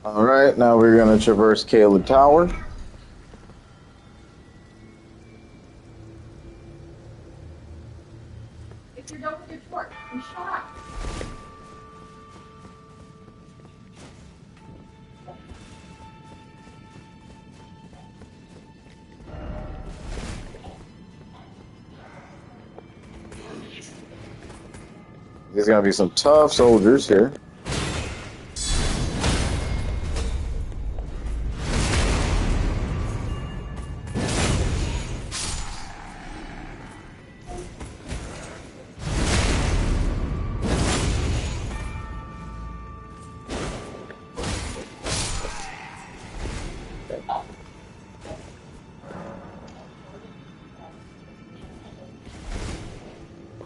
Alright, now we're going to traverse Caleb Tower. If you're done with your chore, then shut up. There's going to be some tough soldiers here.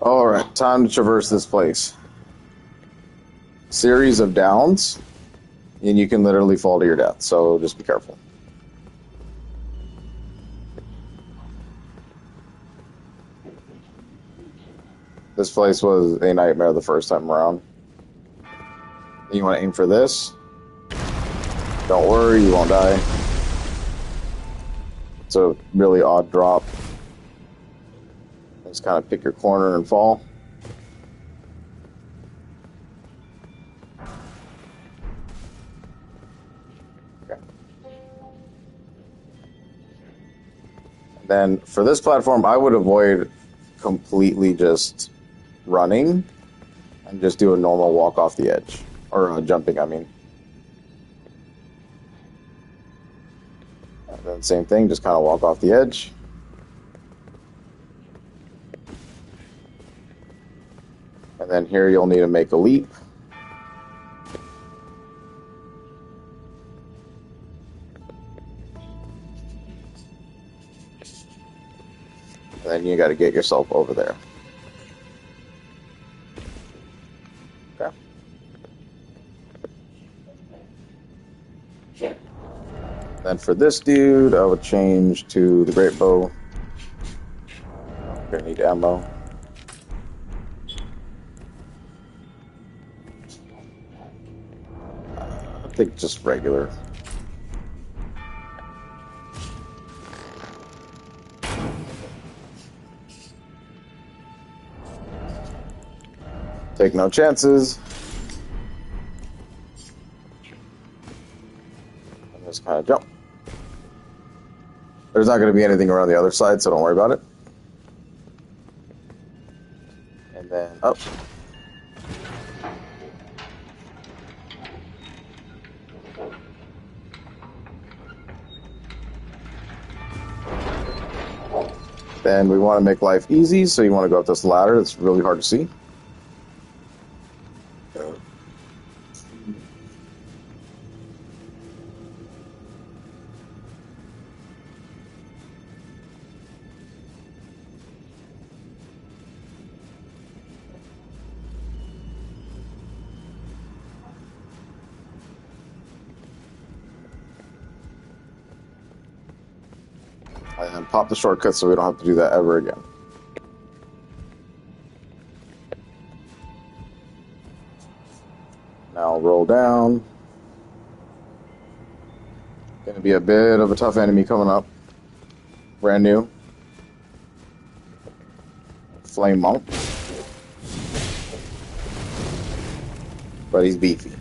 Alright, time to traverse this place. Series of downs, and you can literally fall to your death, so just be careful. This place was a nightmare the first time around. You want to aim for this. Don't worry, you won't die. It's a really odd drop. Just kind of pick your corner and fall. Okay. Then for this platform, I would avoid completely just running and just do a normal walk off the edge. Or jumping, I mean. And then same thing, just kind of walk off the edge. And then here you'll need to make a leap. And then you got to get yourself over there. Okay. Then for this dude, I would change to the great bow. I'm gonna need ammo. I think just regular. Take no chances. And just kind of jump. There's not going to be anything around the other side, so don't worry about it. And then up. Then we want to make life easy, so you want to go up this ladder that's really hard to see. And pop the shortcut so we don't have to do that ever again. Now roll down. Gonna be a bit of a tough enemy coming up. Brand new. Flame Monk. But he's beefy.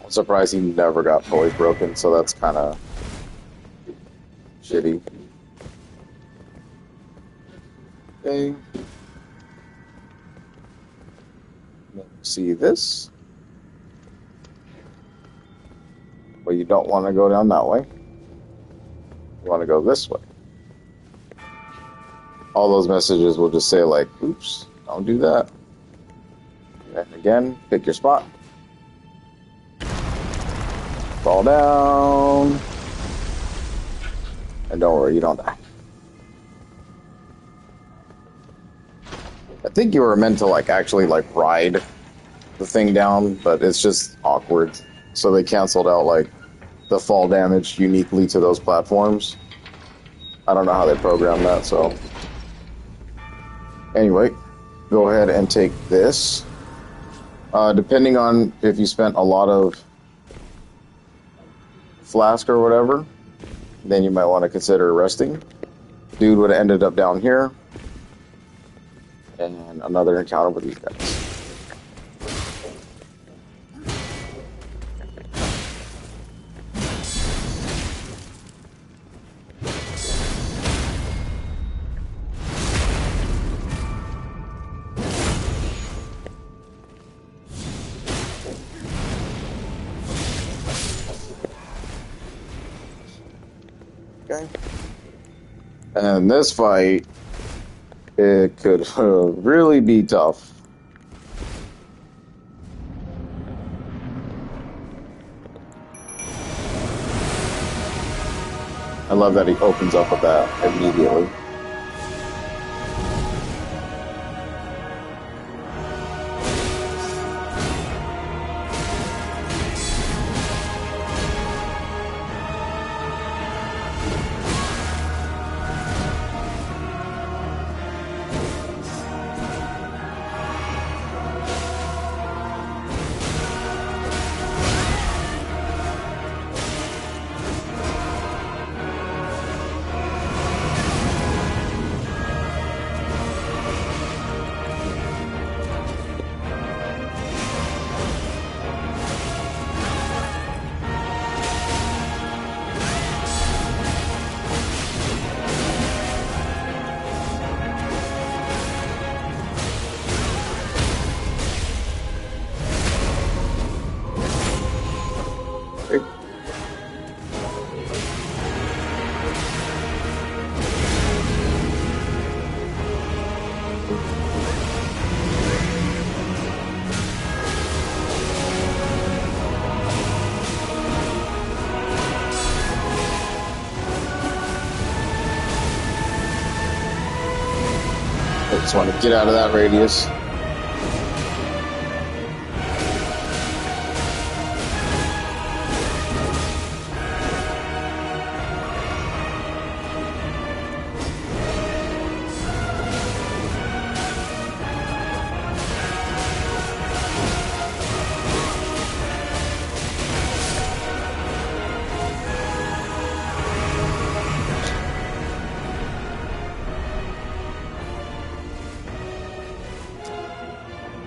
I'm surprised he never got fully broken, so that's kind of shitty. Okay. See this? But you don't want to go down that way. You want to go this way. All those messages will just say like, oops, don't do that. And again, pick your spot. Fall down. And don't worry, you don't die. I think you were meant to like actually like ride the thing down, but it's just awkward. So they canceled out like the fall damage uniquely to those platforms. I don't know how they programmed that, so anyway, go ahead and take this. Depending on if you spent a lot of flask or whatever, then you might want to consider resting. Dude would have ended up down here. And another encounter with these guys. Okay. And this fight, it could really be tough. I love that he opens up with that immediately. I just want to get out of that radius.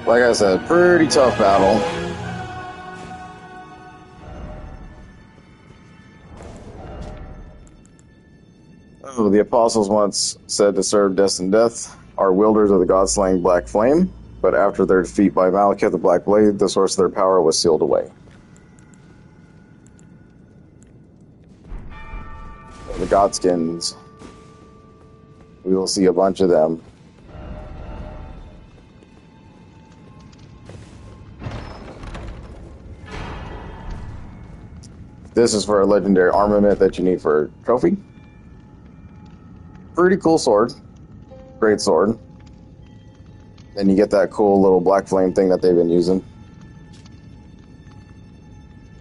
Like I said, pretty tough battle. Oh, the apostles once said to serve destined death are wielders of the god-slaying Black Flame, but after their defeat by Malekith the Black Blade, the source of their power was sealed away. The Godskins, we will see a bunch of them. This is for a legendary armament that you need for a trophy. Pretty cool sword. Great sword. Then you get that cool little black flame thing that they've been using.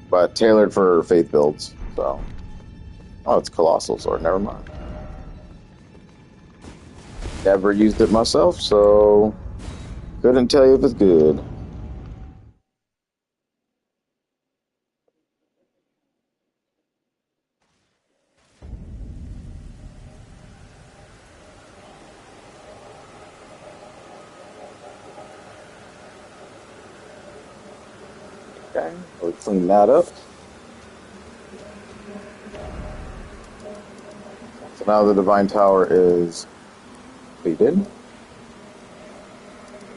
But tailored for faith builds, so. Oh, it's a colossal sword, never mind. Never used it myself, so couldn't tell you if it's good. Okay, we'll clean that up. So now the Divine Tower is completed.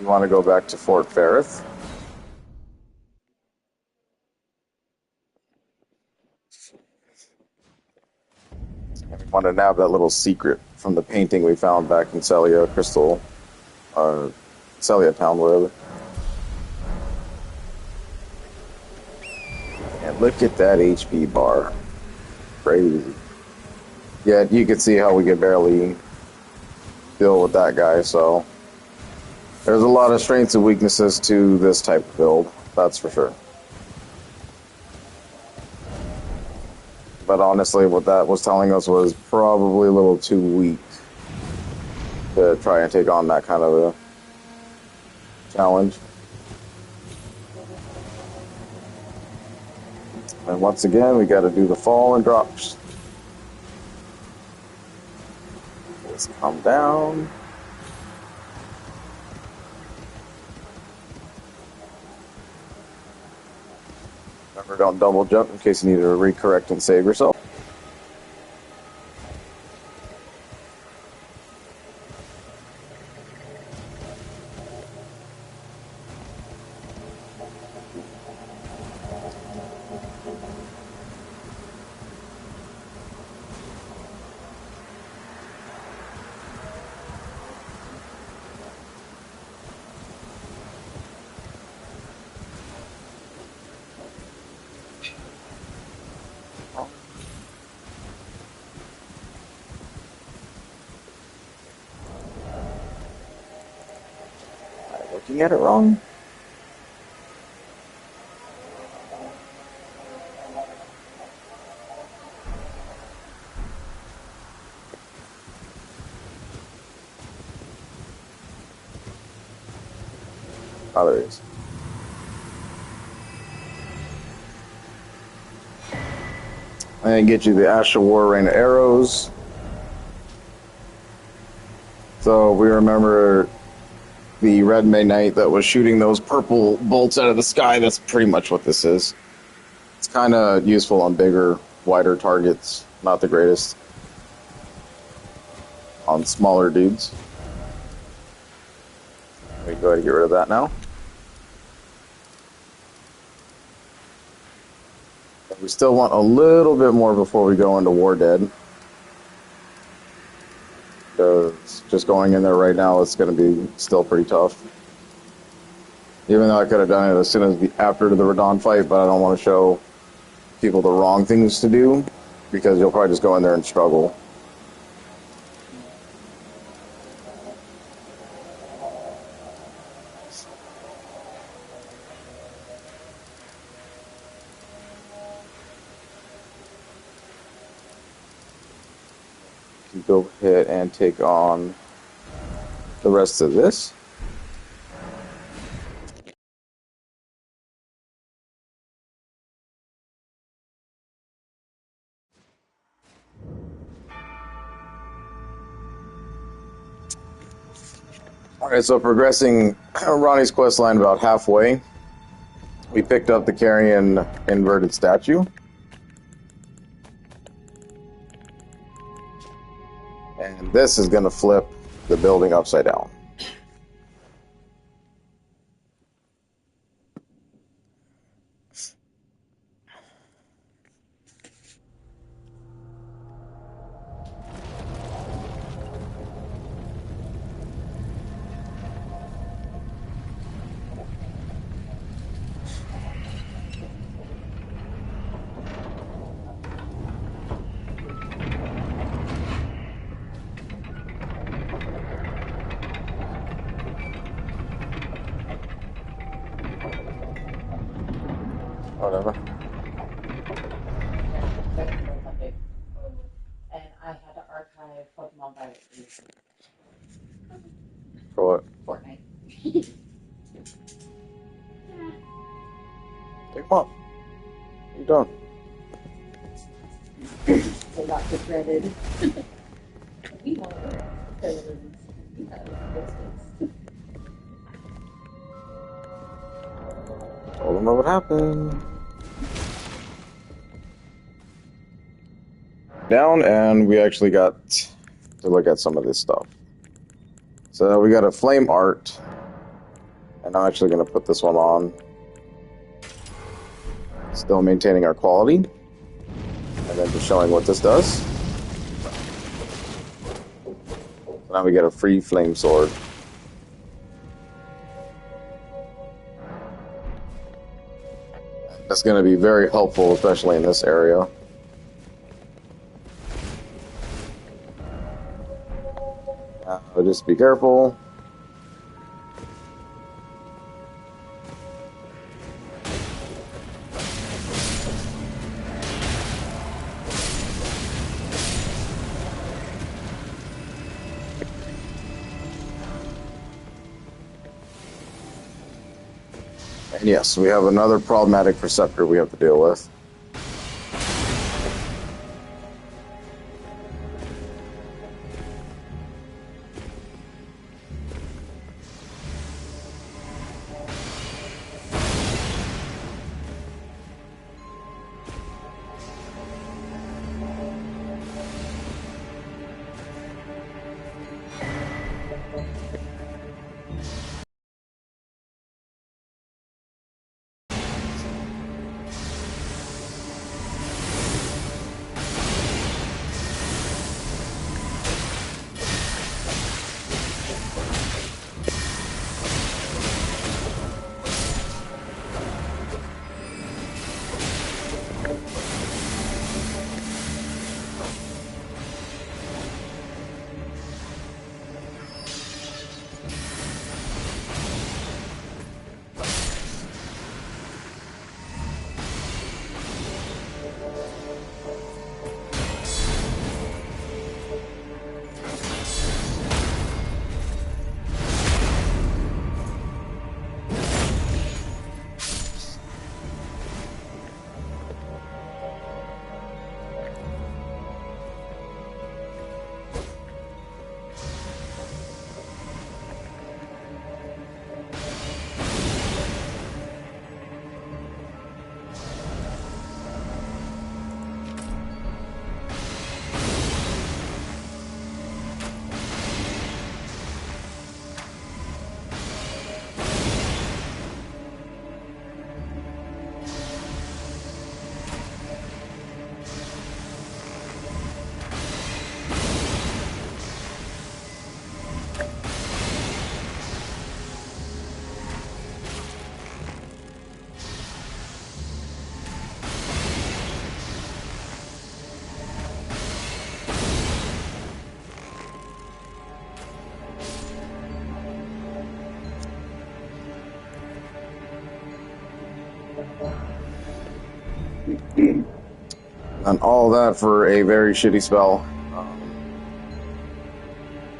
You want to go back to Fort Ferrith. And we want to nab that little secret from the painting we found back in Celia Crystal, Celia Town, wherever. And look at that HP bar. Crazy. Yet you can see how we could barely deal with that guy, so there's a lot of strengths and weaknesses to this type of build, that's for sure. But honestly, what that was telling us was probably a little too weak to try and take on that kind of a challenge. And once again, we got to do the fall and drops. Let's come down. Remember, don't double jump in case you need to recorrect and save yourself. Looking at it wrong. Oh, there it is. And get you the Asha War Rain arrows. So we remember the Red May Knight that was shooting those purple bolts out of the sky. That's pretty much what this is. It's kind of useful on bigger, wider targets. Not the greatest on smaller dudes. We go ahead and get rid of that now. We still want a little bit more before we go into War Dead. Because just going in there right now, it's going to be still pretty tough. Even though I could have done it as soon as after the Radon fight, but I don't want to show people the wrong things to do, because you'll probably just go in there and struggle. Go ahead and take on the rest of this. Alright, so progressing Ronnie's quest line about halfway, we picked up the Carrion inverted statue. And this is going to flip the building upside down. Whatever. And I had to archive Pokemon by For what? Fortnite. Take them up. What are you doing? They got the dreaded. We won't work because we have distance. Told them what would happen. Down, and we actually got to look at some of this stuff. So we got a flame art, and I'm actually going to put this one on. Still maintaining our quality, and then just showing what this does. So now we get a free flame sword. That's going to be very helpful, especially in this area. Just be careful. And yes, we have another problematic Perceptor we have to deal with. And all that for a very shitty spell.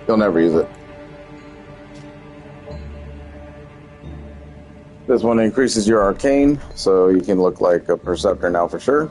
You'll never use it. This one increases your arcane, so you can look like a Perceptor now for sure.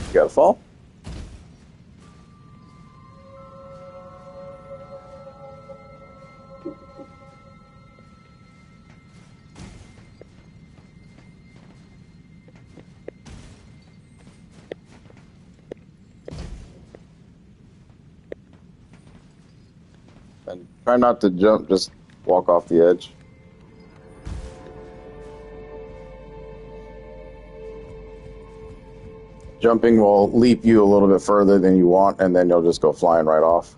You gotta fall. Try not to jump, just walk off the edge. Jumping will leap you a little bit further than you want, and then you'll just go flying right off.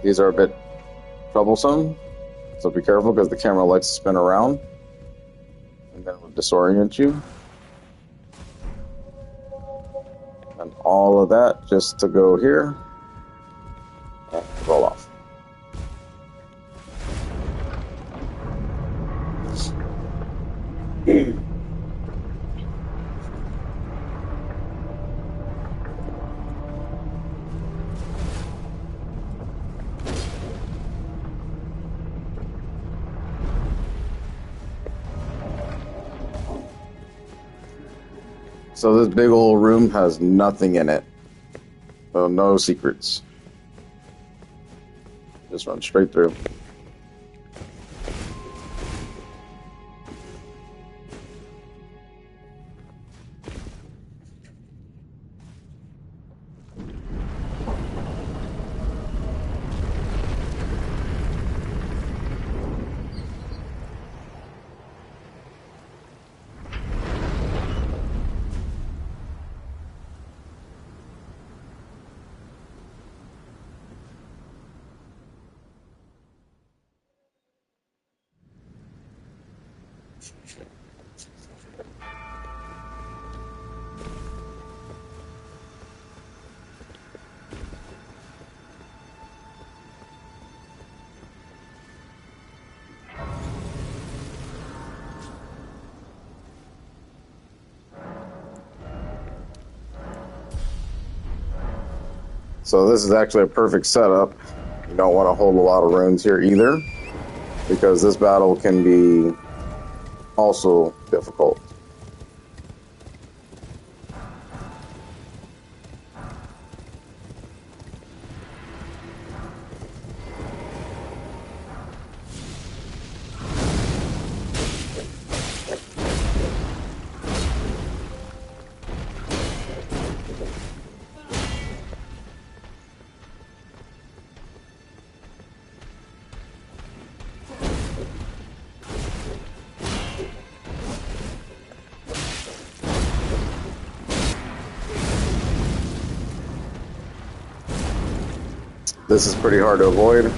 These are a bit troublesome, so be careful because the camera likes to spin around, and then it will disorient you. And all of that just to go here and roll off. So this big old room has nothing in it. So no secrets. Just run straight through. So this is actually a perfect setup. You don't want to hold a lot of runes here either, because this battle can be also difficult. This is pretty hard to avoid.